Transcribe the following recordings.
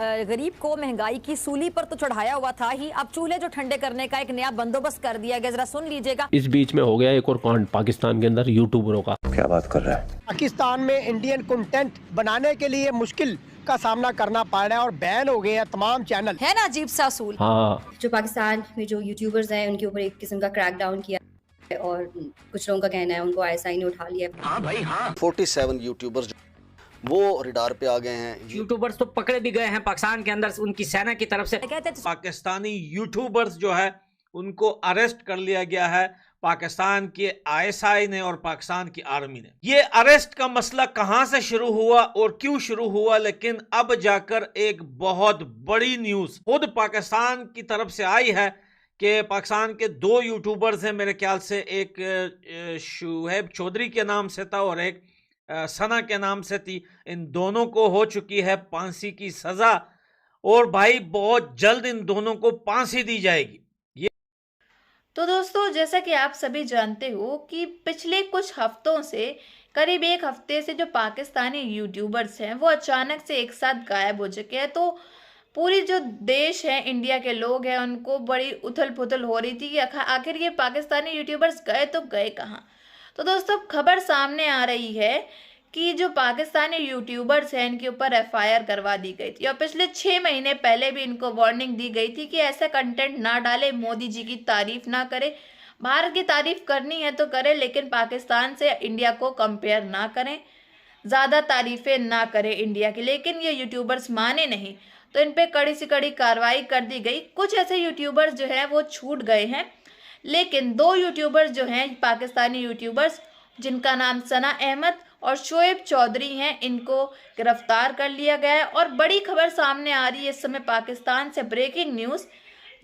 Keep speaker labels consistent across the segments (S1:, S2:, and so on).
S1: गरीब को महंगाई की सूली पर तो चढ़ाया हुआ था ही, अब चूल्हे जो ठंडे करने का एक नया बंदोबस्त कर दिया गया, जरा सुन लीजिएगा।
S2: इस बीच में हो गया एक और कांड पाकिस्तान के अंदर यूट्यूबरों का।
S3: क्या बात कर रहा है?
S4: पाकिस्तान में इंडियन कंटेंट बनाने के लिए मुश्किल का सामना करना पड़ रहा है और बैन हो गए हैं तमाम चैनल।
S1: है ना अजीब सा असूल।
S2: हाँ,
S5: जो पाकिस्तान में जो यूट्यूबर्स हैं उनके ऊपर एक किस्म का क्रैकडाउन किया है और कुछ लोगों का कहना है उनको आईएसआई ने उठा लिया।
S3: हाँ भाई हाँ।
S6: 47 यूट्यूबर्स वो रडार पे आ गए हैं।
S7: यूट्यूबर्स तो पकड़े भी गए हैं पाकिस्तान के अंदर उनकी सेना की तरफ से।
S8: पाकिस्तानी यूट्यूबर्स जो है उनको अरेस्ट कर लिया गया है पाकिस्तान के आईएसआई ने और पाकिस्तान की आर्मी ने। ये अरेस्ट का मसला कहां से शुरू हुआ और क्यों शुरू हुआ, लेकिन अब जाकर एक बहुत बड़ी न्यूज खुद पाकिस्तान की तरफ से आई है कि पाकिस्तान के 2 यूट्यूबर्स हैं, मेरे ख्याल से एक शुएब चौधरी के नाम से था और एक सना के नाम से थी। इन दोनों को हो चुकी है फांसी की सजा और भाई बहुत जल्द इन दोनों को फांसी दी जाएगी।
S9: तो दोस्तों, जैसा कि आप सभी जानते हो कि पिछले कुछ हफ्तों से, करीब 1 हफ्ते से जो पाकिस्तानी यूट्यूबर्स हैं वो अचानक से एक साथ गायब हो चुके हैं। तो पूरी जो देश है, इंडिया के लोग हैं, उनको बड़ी उथल पुथल हो रही थी कि आखिर ये पाकिस्तानी यूट्यूबर्स गए तो गए कहाँ। तो दोस्तों, खबर सामने आ रही है कि जो पाकिस्तानी यूट्यूबर्स हैं इनके ऊपर एफआईआर करवा दी गई थी और पिछले 6 महीने पहले भी इनको वार्निंग दी गई थी कि ऐसा कंटेंट ना डालें, मोदी जी की तारीफ ना करें, भारत की तारीफ करनी है तो करें लेकिन पाकिस्तान से इंडिया को कंपेयर ना करें, ज़्यादा तारीफें ना करें इंडिया की। लेकिन ये यूट्यूबर्स माने नहीं तो इन पर कड़ी से कड़ी कार्रवाई कर दी गई। कुछ ऐसे यूट्यूबर्स जो हैं वो छूट गए हैं, लेकिन 2 यूट्यूबर्स जो हैं पाकिस्तानी यूट्यूबर्स, जिनका नाम सना अहमद और शोएब चौधरी हैं, इनको गिरफ्तार कर लिया गया है। और बड़ी खबर सामने आ रही है इस समय पाकिस्तान से, ब्रेकिंग न्यूज़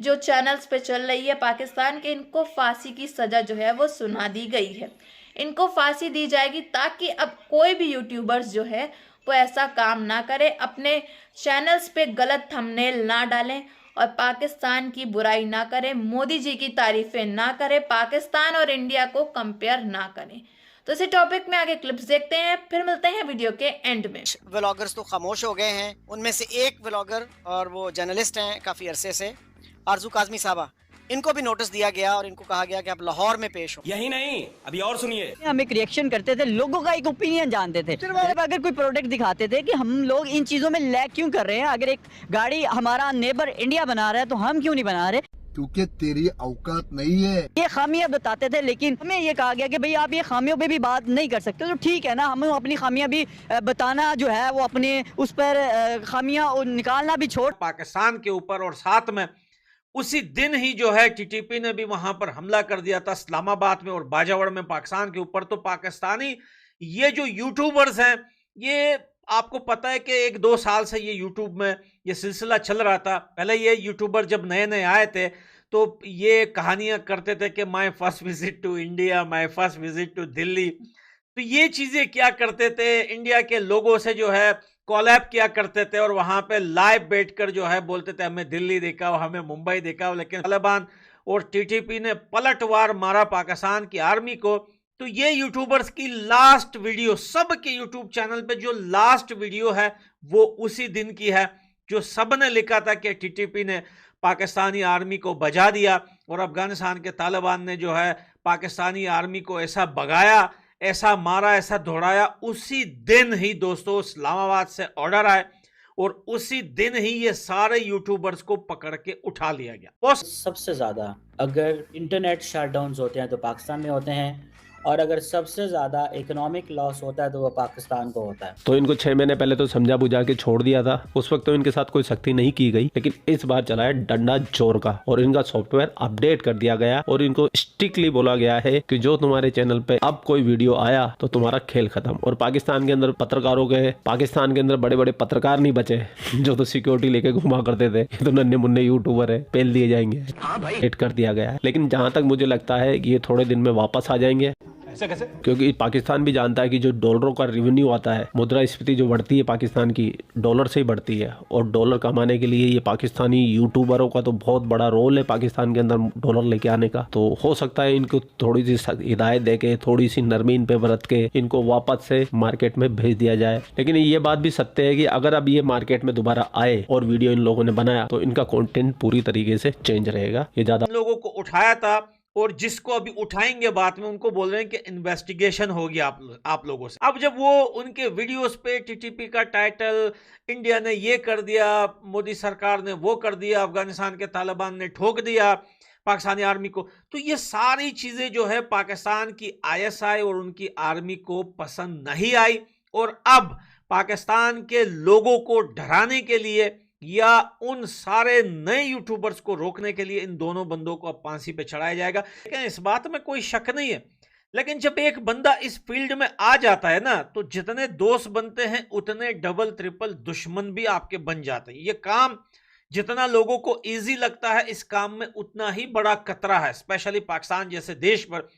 S9: जो चैनल्स पे चल रही है पाकिस्तान के, इनको फांसी की सज़ा जो है वो सुना दी गई है। इनको फांसी दी जाएगी ताकि अब कोई भी यूट्यूबर्स जो है वो ऐसा काम ना करे, अपने चैनल्स पे गलत थंबनेल ना डालें और पाकिस्तान की बुराई ना करें, मोदी जी की तारीफें ना करें, पाकिस्तान और इंडिया को कंपेयर ना करें। तो इसी टॉपिक में आगे क्लिप्स देखते हैं, फिर मिलते हैं वीडियो के एंड में।
S4: व्लॉगर्स तो खामोश हो गए हैं, उनमें से एक व्लॉगर और वो जर्नलिस्ट हैं काफ़ी अरसे से, आरजू काजमी साहबा, इनको भी नोटिस दिया गया और इनको कहा गया कि आप लाहौर में पेश हो।
S7: यही नहीं, अभी और सुनिए।
S10: हम एक रिएक्शन करते थे, लोगों का एक ओपिनियन जानते थे, अगर कोई प्रोडक्ट दिखाते थे कि हम लोग इन चीजों में लैग क्यों कर रहे हैं, अगर एक गाड़ी हमारा नेबर इंडिया बना रहा है तो हम क्यों नहीं बना रहे,
S11: क्योंकि तेरी औकात नहीं है।
S10: ये खामियां बताते थे। लेकिन हमें ये कहा गया कि भाई आप ये खामियों पे भी बात नहीं कर सकते, तो ठीक है ना, हमें अपनी खामियां भी बताना जो है वो अपने उस पर खामियां निकालना भी छोड़
S8: पाकिस्तान के ऊपर। और साथ में उसी दिन ही जो है टीटीपी ने भी वहां पर हमला कर दिया था इस्लामाबाद में और बाजावर में पाकिस्तान के ऊपर। तो पाकिस्तानी ये जो यूट्यूबर्स हैं, ये आपको पता है कि 1-2 साल से ये यूट्यूब में ये सिलसिला चल रहा था। पहले ये यूट्यूबर जब नए नए आए थे तो ये कहानियां करते थे कि my first visit to India, my first visit to Delhi. तो ये चीज़ें क्या करते थे, इंडिया के लोगों से जो है कॉलैब किया करते थे और वहाँ पे लाइव बैठकर जो है बोलते थे हमें दिल्ली देखा हो, हमें मुंबई देखा हो। लेकिन तालिबान और टीटीपी ने पलटवार मारा पाकिस्तान की आर्मी को। तो ये यूट्यूबर्स की लास्ट वीडियो, सब के यूट्यूब चैनल पे जो लास्ट वीडियो है वो उसी दिन की है, जो सब ने लिखा था कि टीटीपी ने पाकिस्तानी आर्मी को बजा दिया और अफगानिस्तान के तालिबान ने जो है पाकिस्तानी आर्मी को ऐसा भगाया, ऐसा मारा, ऐसा दौड़ाया। उसी दिन ही दोस्तों इस्लामाबाद से ऑर्डर आए और उसी दिन ही ये सारे यूट्यूबर्स को पकड़ के उठा लिया गया।
S12: सबसे ज़्यादा अगर इंटरनेट शटडाउन्स होते हैं तो पाकिस्तान में होते हैं, और अगर सबसे ज़्यादा इकोनॉमिक लॉस होता है तो वो पाकिस्तान को होता है।
S2: तो इनको 6 महीने पहले तो समझा बुझा के छोड़ दिया था, उस वक्त तो इनके साथ कोई सख्ती नहीं की गई, लेकिन इस बार चला है डंडा जोर का और इनका सॉफ्टवेयर अपडेट कर दिया गया और इनको स्ट्रिक्टली बोला गया है कि जो तुम्हारे चैनल पे अब कोई वीडियो आया तो तुम्हारा खेल खत्म। और पाकिस्तान के अंदर पत्रकारों के, पाकिस्तान के अंदर बड़े बड़े पत्रकार नहीं बचे जो तो सिक्योरिटी लेके घुमा करते थे, ये तो नन्हे मुन्ने यूट्यूबर है, पेल दिए जाएंगे। हिट कर दिया गया है, लेकिन जहाँ तक मुझे लगता है कि ये थोड़े दिन में वापस आ जाएंगे।
S8: ऐसे कैसे?
S2: क्योंकि पाकिस्तान भी जानता है कि जो डॉलरों का रेवेन्यू आता है, मुद्रास्फीति जो बढ़ती है पाकिस्तान की, डॉलर से ही बढ़ती है, और डॉलर कमाने के लिए ये पाकिस्तानी यूट्यूबरों का तो बहुत बड़ा रोल है पाकिस्तान के अंदर डॉलर लेके आने का। तो हो सकता है इनको थोड़ी सी हिदायत दे के, थोड़ी सी नरमी इन पे बरत के इनको वापस से मार्केट में भेज दिया जाए। लेकिन ये बात भी सत्य है कि अगर अब ये मार्केट में दोबारा आए और वीडियो इन लोगों ने बनाया तो इनका कंटेंट पूरी तरीके से चेंज रहेगा। ये ज्यादा
S8: लोगों को उठाया था, और जिसको अभी उठाएंगे बाद में उनको बोल रहे हैं कि इन्वेस्टिगेशन होगी आप लोगों से। अब जब वो उनके वीडियोस पे टीटीपी का टाइटल, इंडिया ने ये कर दिया, मोदी सरकार ने वो कर दिया, अफगानिस्तान के तालिबान ने ठोक दिया पाकिस्तानी आर्मी को, तो ये सारी चीजें जो है पाकिस्तान की आईएसआई और उनकी आर्मी को पसंद नहीं आई। और अब पाकिस्तान के लोगों को डराने के लिए या उन सारे नए यूट्यूबर्स को रोकने के लिए इन दोनों बंदों को अब फांसी पे चढ़ाया जाएगा। लेकिन इस बात में कोई शक नहीं है, लेकिन जब एक बंदा इस फील्ड में आ जाता है ना, तो जितने दोस्त बनते हैं उतने डबल ट्रिपल दुश्मन भी आपके बन जाते हैं। ये काम जितना लोगों को इजी लगता है, इस काम में उतना ही बड़ा खतरा है, स्पेशली पाकिस्तान जैसे देश पर।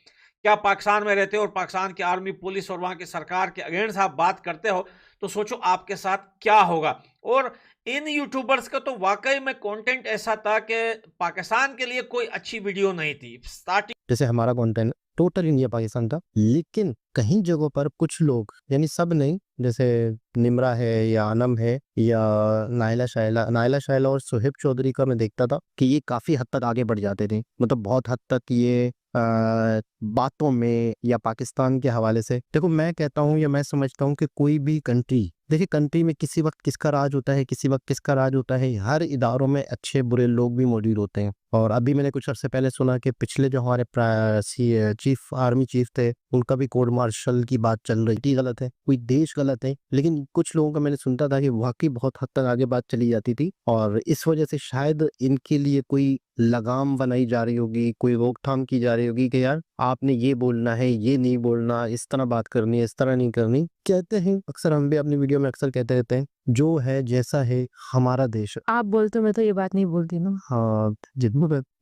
S8: क्या पाकिस्तान में रहते हो और पाकिस्तान की आर्मी, पुलिस और वहां की सरकार के अगेंस्ट आप बात करते हो, तो सोचो आपके साथ क्या होगा। और इन यूट्यूबर्स का तो वाकई में कंटेंट ऐसा था कि पाकिस्तान के लिए कोई अच्छी वीडियो नहीं थी स्टार्टिंग।
S3: जैसे हमारा कंटेंट टोटल इंडिया पाकिस्तान था, लेकिन कहीं जगहों पर कुछ लोग, यानी सब नहीं, जैसे निमरा है या अनम है या नायला शायला और सोहेब चौधरी का मैं देखता था कि ये काफी हद तक आगे बढ़ जाते थे। मतलब बहुत हद तक ये बातों में या पाकिस्तान के हवाले से। देखो मैं कहता हूँ या मैं समझता हूँ कि कोई भी कंट्री, देखिए कंट्री में किसी वक्त किसका राज होता है, किसी वक्त किसका राज होता है। हर इदारों में अच्छे बुरे लोग भी मौजूद होते हैं। और अभी मैंने कुछ अर्से पहले सुना कि पिछले जो हमारे आर्मी चीफ थे, उनका भी कोर्ट मार्शल की बात चल रही थी। गलत है, कोई देश गलत है, लेकिन कुछ लोगों का मैंने सुनता था कि वाकई बहुत हद तक आगे बात चली जाती थी, और इस वजह से शायद इनके लिए कोई लगाम बनाई जा रही होगी, कोई रोकथाम की जा रही होगी कि यार आपने ये बोलना है, ये नहीं बोलना, इस तरह बात करनी है, इस तरह नहीं करनी। कहते हैं अक्सर, हम भी अपनी वीडियो में अक्सर कहते रहते हैं, जो है जैसा है हमारा देश।
S13: आप बोलते हो, मैं तो ये बात नहीं बोलती ना।
S3: हाँ,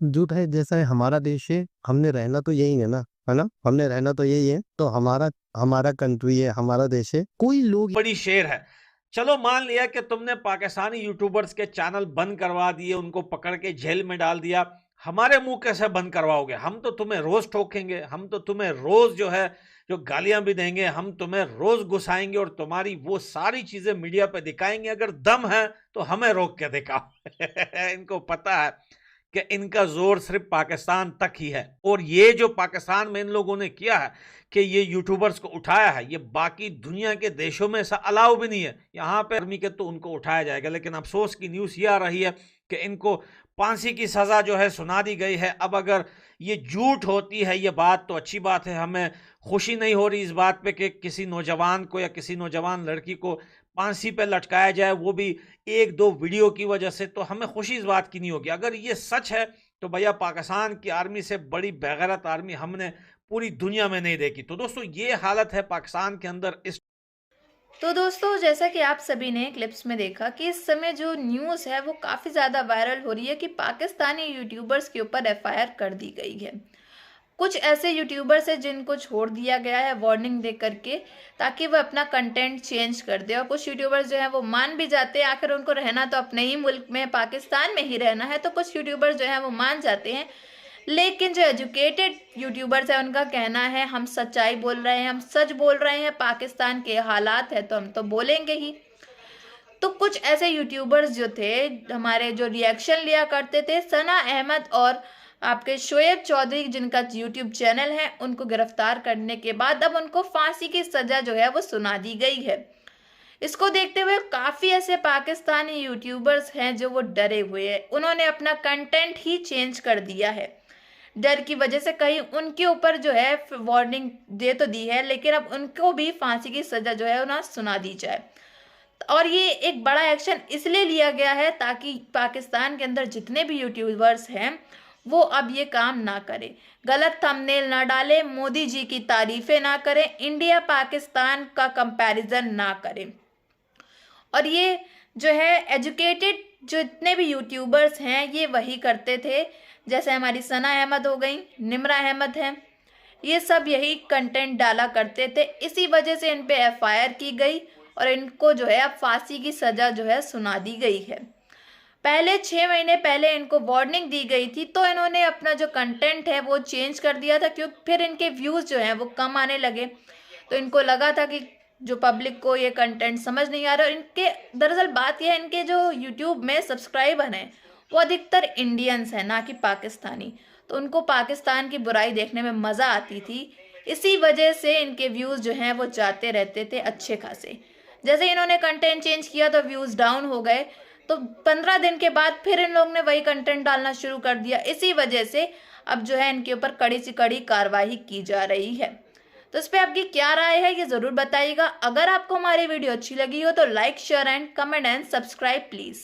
S3: जो है जैसा है हमारा देश है, हमने रहना तो यही है ना, है ना, हमने रहना तो यही है। तो हमारा कंट्री है, हमारा देश है। कोई लोग
S8: बड़ी शेर है। चलो मान लिया कि तुमने पाकिस्तानी यूट्यूबर्स के चैनल बंद करवा दिए, उनको पकड़ के जेल में डाल दिया, हमारे मुंह कैसे बंद करवाओगे? हम तो तुम्हें रोज ठोकेंगे, हम तो तुम्हें रोज जो है जो गालियां भी देंगे, हम तुम्हें रोज गुस्साएंगे और तुम्हारी वो सारी चीजें मीडिया पे दिखाएंगे। अगर दम है तो हमें रोक के दिखाओ। इनको पता है कि इनका जोर सिर्फ पाकिस्तान तक ही है, और ये जो पाकिस्तान में इन लोगों ने किया है कि ये यूट्यूबर्स को उठाया है, ये बाकी दुनिया के देशों में ऐसा अलाउ भी नहीं है। यहाँ पे आर्मी के तो उनको उठाया जाएगा, लेकिन अफसोस की न्यूज़ ये आ रही है कि इनको फांसी की सज़ा जो है सुना दी गई है। अब अगर ये झूठ होती है ये बात तो अच्छी बात है, हमें खुशी नहीं हो रही इस बात पे कि किसी नौजवान को या किसी नौजवान लड़की को फांसी पे लटकाया जाए, वो भी एक दो वीडियो की वजह से, तो हमें खुशी इस बात की नहीं होगी। अगर ये सच है तो भैया पाकिस्तान की आर्मी से बड़ी बेगैरत आर्मी हमने पूरी दुनिया में नहीं देखी। तो दोस्तों ये हालत है पाकिस्तान के अंदर इस।
S9: तो दोस्तों जैसा कि आप सभी ने क्लिप्स में देखा कि इस समय जो न्यूज़ है वो काफ़ी ज़्यादा वायरल हो रही है कि पाकिस्तानी यूट्यूबर्स के ऊपर एफआईआर कर दी गई है। कुछ ऐसे यूट्यूबर्स हैं जिनको छोड़ दिया गया है वार्निंग दे करके, ताकि वो अपना कंटेंट चेंज कर दे। और कुछ यूट्यूबर्स जो हैं वो मान भी जाते हैं, आखिर उनको रहना तो अपने ही मुल्क में पाकिस्तान में ही रहना है, तो कुछ यूट्यूबर्स जो हैं वो मान जाते हैं। लेकिन जो एजुकेटेड यूट्यूबर्स हैं उनका कहना है हम सच्चाई बोल रहे हैं, हम सच बोल रहे हैं, पाकिस्तान के हालात है तो हम तो बोलेंगे ही। तो कुछ ऐसे यूट्यूबर्स जो थे हमारे, जो रिएक्शन लिया करते थे, सना अहमद और आपके शोएब चौधरी जिनका यूट्यूब चैनल है, उनको गिरफ्तार करने के बाद अब उनको फांसी की सजा जो है वो सुना दी गई है। इसको देखते हुए काफ़ी ऐसे पाकिस्तानी यूट्यूबर्स हैं जो वो डरे हुए हैं, उन्होंने अपना कंटेंट ही चेंज कर दिया है। डर की वजह से कहीं उनके ऊपर जो है वार्निंग दे तो दी है, लेकिन अब उनको भी फांसी की सजा जो है उन्हें सुना दी जाए। और ये एक बड़ा एक्शन इसलिए लिया गया है ताकि पाकिस्तान के अंदर जितने भी यूट्यूबर्स हैं वो अब ये काम ना करें, गलत थंबनेल ना डालें, मोदी जी की तारीफें ना करें, इंडिया पाकिस्तान का कंपैरिजन ना करें। और ये जो है एजुकेटेड जितने भी यूट्यूबर्स हैं ये वही करते थे, जैसे हमारी सना अहमद हो गई, निमरा अहमद हैं, ये सब यही कंटेंट डाला करते थे। इसी वजह से इन पे एफआईआर की गई और इनको जो है अब फांसी की सजा जो है सुना दी गई है। पहले 6 महीने पहले इनको वार्निंग दी गई थी, तो इन्होंने अपना जो कंटेंट है वो चेंज कर दिया था, क्योंकि फिर इनके व्यूज़ जो हैं वो कम आने लगे। तो इनको लगा था कि जो पब्लिक को ये कंटेंट समझ नहीं आ रहा। और इनके दरअसल बात यह है, इनके जो यूट्यूब में सब्सक्राइबर हैं वो अधिकतर इंडियंस हैं, ना कि पाकिस्तानी। तो उनको पाकिस्तान की बुराई देखने में मज़ा आती थी, इसी वजह से इनके व्यूज़ जो हैं वो जाते रहते थे अच्छे खासे। जैसे इन्होंने कंटेंट चेंज किया तो व्यूज़ डाउन हो गए, तो 15 दिन के बाद फिर इन लोगों ने वही कंटेंट डालना शुरू कर दिया। इसी वजह से अब जो है इनके ऊपर कड़ी से कड़ी कार्रवाई की जा रही है। तो इस पर आपकी क्या राय है ये ज़रूर बताइएगा। अगर आपको हमारी वीडियो अच्छी लगी हो तो like, share and comment and subscribe please.